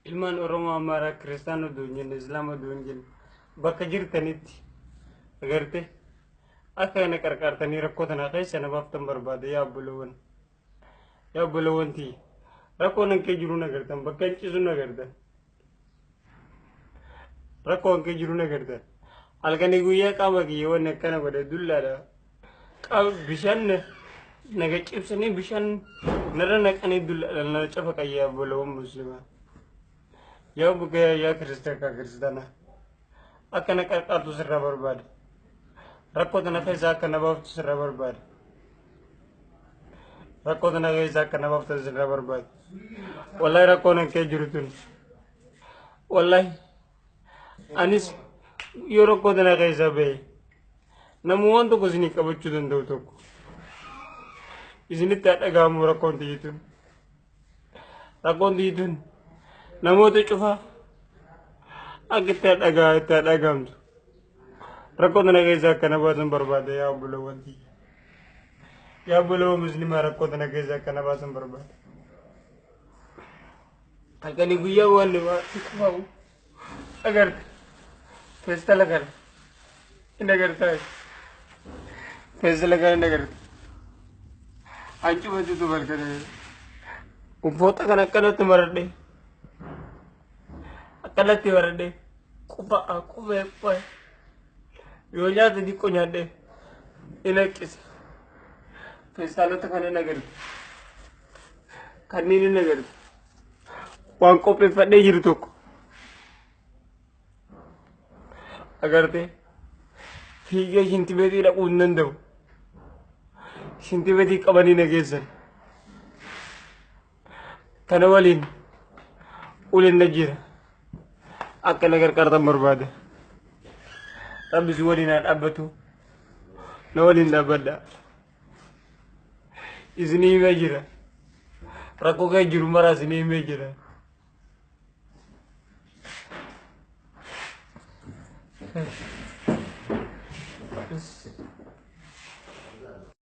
ilmaan Oromoo Amaaraa Kiristaanota duunjin Islaama duunjin bakka jirtanitti agarte akka kana qarqartanii rakkoo tana keessa na baaftan barbaade yaa obboloowwan tiyya rakkoon hankee jiru nagartan bakka hin cisu nagartan rakkoo hankee jiru nagartan halkanii guyyaa qaama kiyyoowwan akkana godhe dullaadha qaama bishaan naga cibsanii bishaan narra naqanii dullaadha na cafa qayyaa obboloowwan muslimaa yaa bugaa yaa kiristaana akkana qarqartu sirraa barbaade rakkoo tana keessa akka na baaftu sirraa barbaade rakkoo tana keessa akka na baaftu sirraa barbaade wallahi rakkoon hankee jiru tun wallahi anis yoo rakkoo tana keessa bahe namuu waan tokko isinii qabachuu danda'u tokko isinitti haa dhaga'amu rakkoon tiyyituun namoota cufaa akka itti haa dhaga'amtu rakkoo tana keessa akka na baasan barbaade yaa obboloowwan tiyya yaa obboloowwan muslimaa rakkoo tana keessa akka na baasan barbaade halkanii guyyaa waan qabamu agarte feestala kana hin agartaa feestala kana hin agarte hancumatutu balkane uffoota kana akkanatti maradhe akkanatti maradhe qubee yoo nyaata diqqoo nyaadhe hin haqqise feestaalota kana hin agarte kanneen hin agarte waan qopheeffadhee jiru tokko agarte fiigee shintibeetii dhaquu hin danda'u shintibeetii qabanii nageessan kana waliin uleen na jira akka na gargaartan barbaade rabbi si waliin haa dhaabbatu na waliin dhaabbadha isinii himee jira rakkoo kee jiru maraa isinii himee jira Yes.